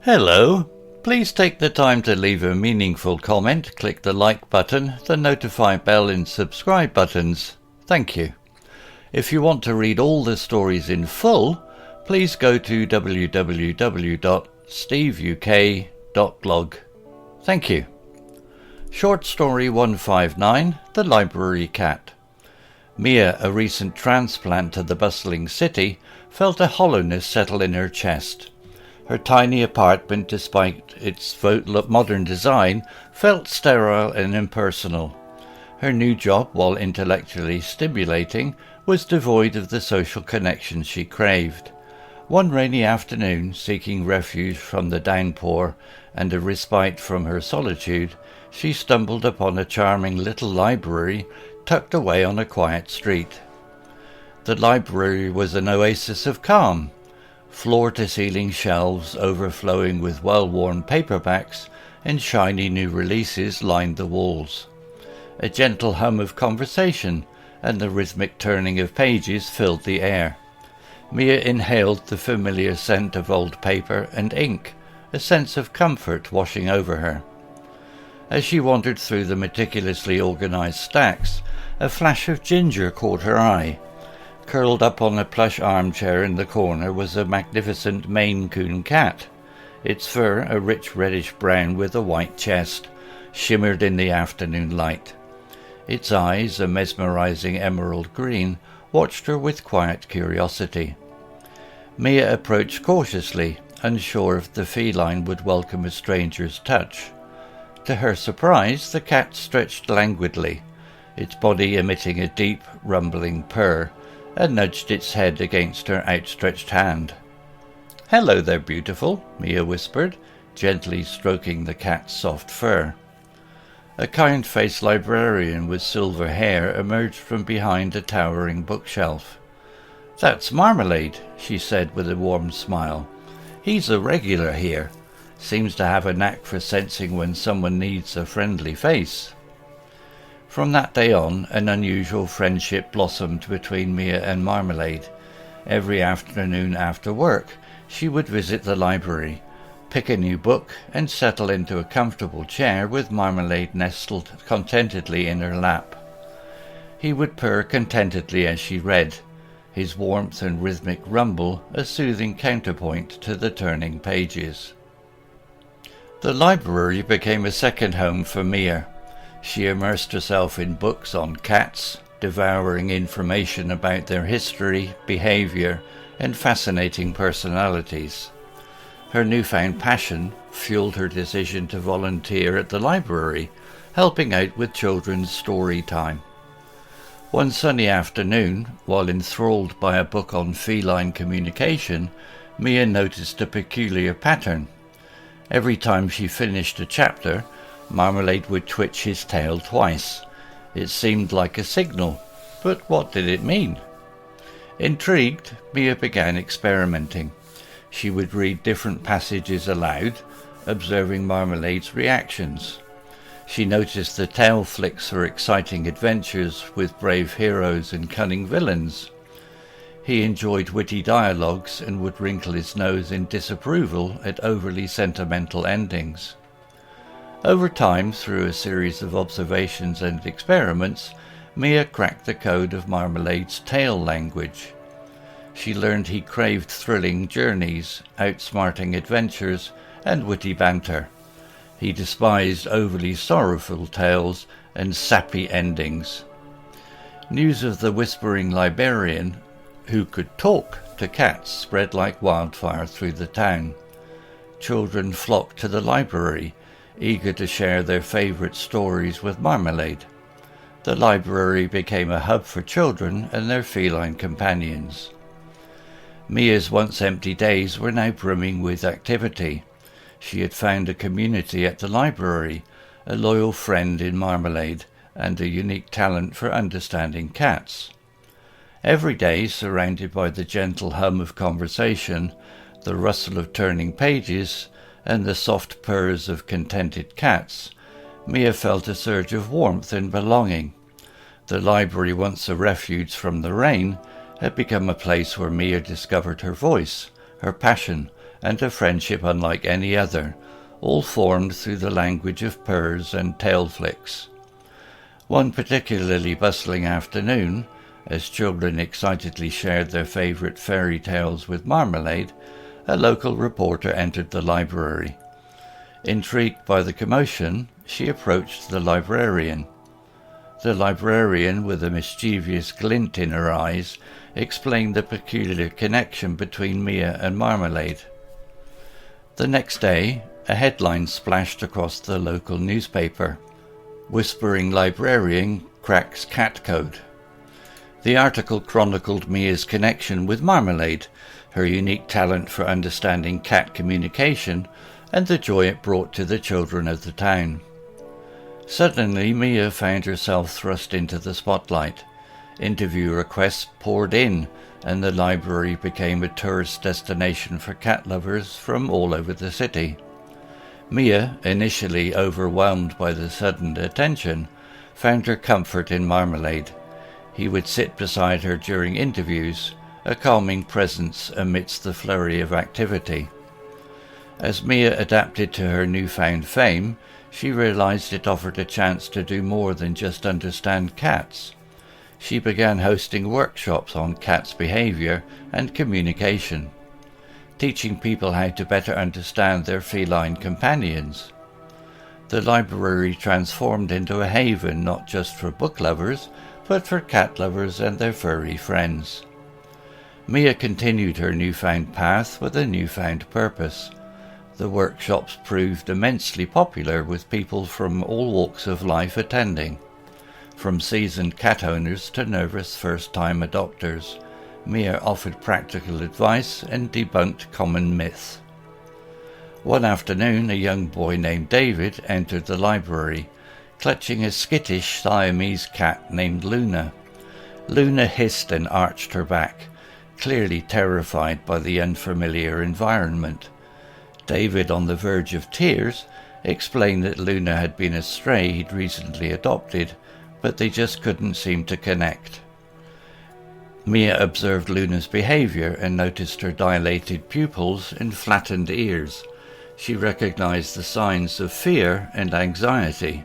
Hello. Please take the time to leave a meaningful comment, click the like button, the notify bell and subscribe buttons. Thank you. If you want to read all the stories in full, please go to www.steveuk.blog. Thank you. Short story 159, The Library Cat. Mia, a recent transplant to the bustling city, felt a hollowness settle in her chest. Her tiny apartment, despite its modern design, felt sterile and impersonal. Her new job, while intellectually stimulating, was devoid of the social connection she craved. One rainy afternoon, seeking refuge from the downpour and a respite from her solitude, she stumbled upon a charming little library tucked away on a quiet street. The library was an oasis of calm. Floor-to-ceiling shelves overflowing with well-worn paperbacks and shiny new releases lined the walls. A gentle hum of conversation and the rhythmic turning of pages filled the air. Mia inhaled the familiar scent of old paper and ink, a sense of comfort washing over her. As she wandered through the meticulously organized stacks, a flash of ginger caught her eye. Curled up on a plush armchair in the corner was a magnificent Maine Coon cat, its fur a rich reddish-brown with a white chest, shimmered in the afternoon light. Its eyes, a mesmerizing emerald green, watched her with quiet curiosity. Mia approached cautiously, unsure if the feline would welcome a stranger's touch. To her surprise, the cat stretched languidly, its body emitting a deep, rumbling purr, and nudged its head against her outstretched hand. "Hello there, beautiful," Mia whispered, gently stroking the cat's soft fur. A kind-faced librarian with silver hair emerged from behind a towering bookshelf. "That's Marmalade," she said with a warm smile. "He's a regular here. Seems to have a knack for sensing when someone needs a friendly face." From that day on, an unusual friendship blossomed between Mia and Marmalade. Every afternoon after work, she would visit the library, pick a new book, and settle into a comfortable chair with Marmalade nestled contentedly in her lap. He would purr contentedly as she read, his warmth and rhythmic rumble a soothing counterpoint to the turning pages. The library became a second home for Mia. She immersed herself in books on cats, devouring information about their history, behavior, and fascinating personalities. Her newfound passion fueled her decision to volunteer at the library, helping out with children's story time. One sunny afternoon, while enthralled by a book on feline communication, Mia noticed a peculiar pattern. Every time she finished a chapter, Marmalade would twitch his tail twice. It seemed like a signal, but what did it mean? Intrigued, Mia began experimenting. She would read different passages aloud, observing Marmalade's reactions. She noticed the tail flicks for exciting adventures with brave heroes and cunning villains. He enjoyed witty dialogues and would wrinkle his nose in disapproval at overly sentimental endings. Over time, through a series of observations and experiments, Mia cracked the code of Marmalade's tail language. She learned he craved thrilling journeys, outsmarting adventures, and witty banter. He despised overly sorrowful tales and sappy endings. News of the whispering librarian, who could talk to cats, spread like wildfire through the town. Children flocked to the library, eager to share their favourite stories with Marmalade. The library became a hub for children and their feline companions. Mia's once empty days were now brimming with activity. She had found a community at the library, a loyal friend in Marmalade, and a unique talent for understanding cats. Every day, surrounded by the gentle hum of conversation, the rustle of turning pages, and the soft purrs of contented cats, Mia felt a surge of warmth and belonging. The library, once a refuge from the rain, had become a place where Mia discovered her voice, her passion, and a friendship unlike any other, all formed through the language of purrs and tail flicks. One particularly bustling afternoon, as children excitedly shared their favourite fairy tales with Marmalade, a local reporter entered the library. Intrigued by the commotion, she approached the librarian. The librarian, with a mischievous glint in her eyes, explained the peculiar connection between Mia and Marmalade. The next day, a headline splashed across the local newspaper: "Whispering Librarian Cracks Cat Code." The article chronicled Mia's connection with Marmalade, her unique talent for understanding cat communication, and the joy it brought to the children of the town. Suddenly, Mia found herself thrust into the spotlight. Interview requests poured in, and the library became a tourist destination for cat lovers from all over the city. Mia, initially overwhelmed by the sudden attention, found her comfort in Marmalade. He would sit beside her during interviews, a calming presence amidst the flurry of activity. As Mia adapted to her newfound fame, she realized it offered a chance to do more than just understand cats. She began hosting workshops on cats' behavior and communication, teaching people how to better understand their feline companions. The library transformed into a haven not just for book lovers, but for cat lovers and their furry friends. Mia continued her newfound path with a newfound purpose. The workshops proved immensely popular, with people from all walks of life attending. From seasoned cat owners to nervous first-time adopters, Mia offered practical advice and debunked common myths. One afternoon, a young boy named David entered the library, clutching a skittish Siamese cat named Luna. Luna hissed and arched her back, clearly terrified by the unfamiliar environment. David, on the verge of tears, explained that Luna had been a stray he'd recently adopted, but they just couldn't seem to connect. Mia observed Luna's behavior and noticed her dilated pupils and flattened ears. She recognized the signs of fear and anxiety.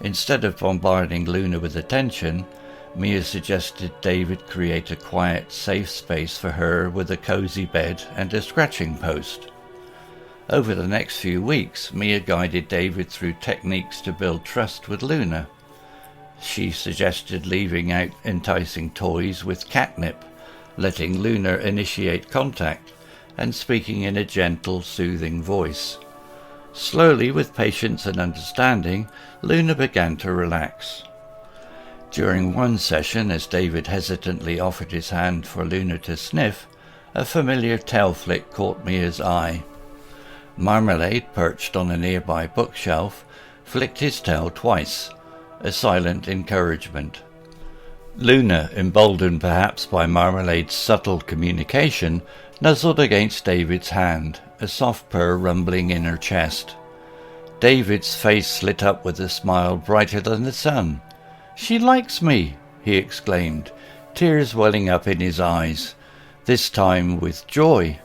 Instead of bombarding Luna with attention, Mia suggested David create a quiet, safe space for her with a cozy bed and a scratching post. Over the next few weeks, Mia guided David through techniques to build trust with Luna. She suggested leaving out enticing toys with catnip, letting Luna initiate contact, and speaking in a gentle, soothing voice. Slowly, with patience and understanding, Luna began to relax. During one session, as David hesitantly offered his hand for Luna to sniff, a familiar tail flick caught Mia's eye. Marmalade, perched on a nearby bookshelf, flicked his tail twice, a silent encouragement. Luna, emboldened perhaps by Marmalade's subtle communication, nuzzled against David's hand, a soft purr rumbling in her chest. David's face lit up with a smile brighter than the sun. "She likes me," he exclaimed, tears welling up in his eyes, this time with joy.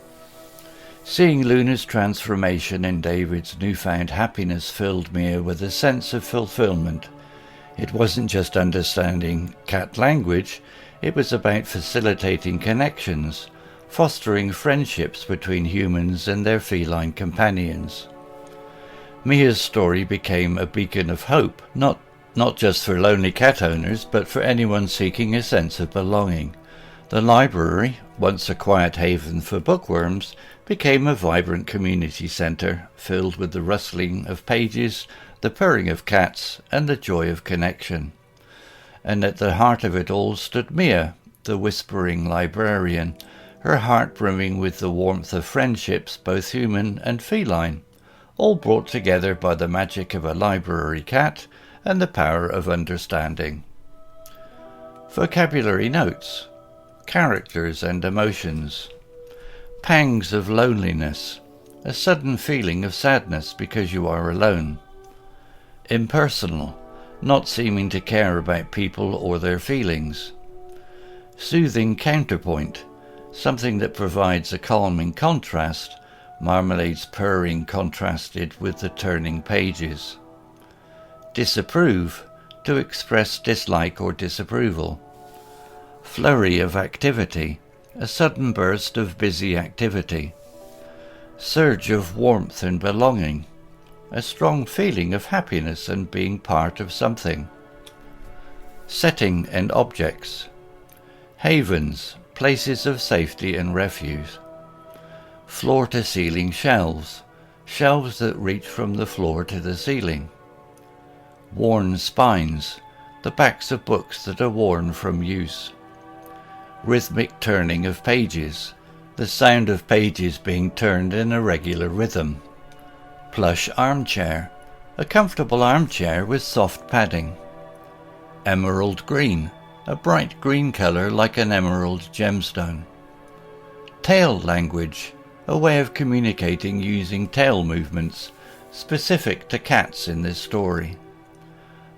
Seeing Luna's transformation and David's newfound happiness filled Mia with a sense of fulfillment. It wasn't just understanding cat language, it was about facilitating connections, fostering friendships between humans and their feline companions. Mia's story became a beacon of hope, not just for lonely cat owners, but for anyone seeking a sense of belonging. The library, once a quiet haven for bookworms, became a vibrant community centre, filled with the rustling of pages, the purring of cats, and the joy of connection. And at the heart of it all stood Mia, the whispering librarian, her heart brimming with the warmth of friendships, both human and feline, all brought together by the magic of a library cat and the power of understanding. Vocabulary notes: characters and emotions. Pangs of loneliness, a sudden feeling of sadness because you are alone. Impersonal, not seeming to care about people or their feelings. Soothing counterpoint, something that provides a calming contrast, Marmalade's purring contrasted with the turning pages. Disapprove, to express dislike or disapproval. Flurry of activity, a sudden burst of busy activity. Surge of warmth and belonging, a strong feeling of happiness and being part of something. Setting and objects. Havens, places of safety and refuge. Floor-to-ceiling shelves, shelves that reach from the floor to the ceiling. Worn spines, the backs of books that are worn from use. Rhythmic turning of pages, the sound of pages being turned in a regular rhythm. Plush armchair, a comfortable armchair with soft padding. Emerald green, a bright green colour like an emerald gemstone. Tail language, a way of communicating using tail movements, specific to cats in this story.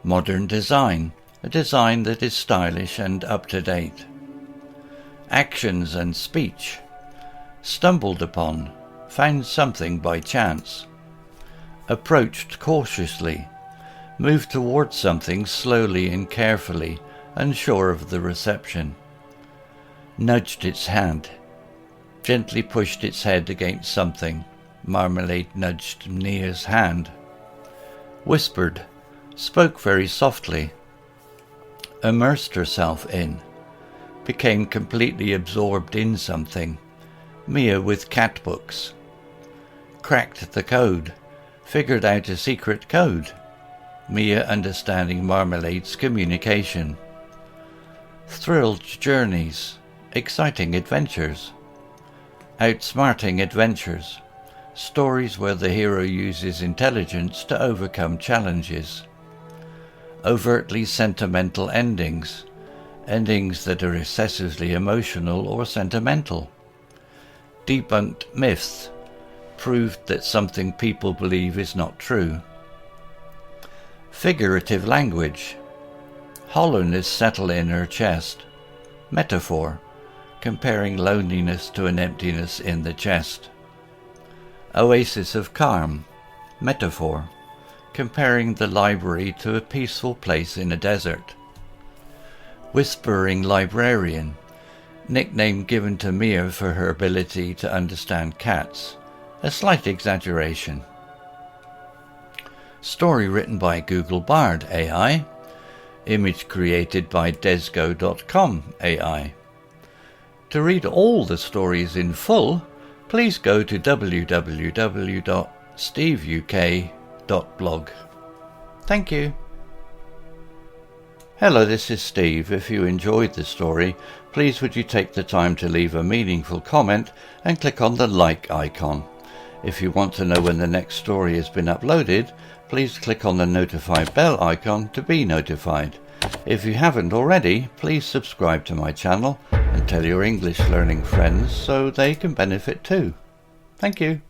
Modern design, a design that is stylish and up-to-date. Actions and speech. Stumbled upon, found something by chance. Approached cautiously, moved towards something slowly and carefully, unsure of the reception. Nudged its hand, gently pushed its head against something. Marmalade nudged Mia's hand. Whispered, spoke very softly. Immersed herself in, became completely absorbed in something. Mia with cat books. Cracked the code, figured out a secret code. Mia understanding Marmalade's communication. Thrilled journeys, exciting adventures. Outsmarting adventures, stories where the hero uses intelligence to overcome challenges. Overtly sentimental endings, endings that are excessively emotional or sentimental. Debunked myths, proved that something people believe is not true. Figurative language, hollowness settle in her chest. Metaphor, comparing loneliness to an emptiness in the chest. Oasis of calm, metaphor, comparing the library to a peaceful place in a desert. Whispering librarian, nickname given to Mia for her ability to understand cats, a slight exaggeration. Story written by Google Bard AI, image created by desgo.com AI. To read all the stories in full, please go to www.steveuk.blog. Thank you. Hello, this is Steve. If you enjoyed the story, please would you take the time to leave a meaningful comment and click on the like icon. If you want to know when the next story has been uploaded, please click on the notify bell icon to be notified. If you haven't already, please subscribe to my channel and tell your English learning friends so they can benefit too. Thank you.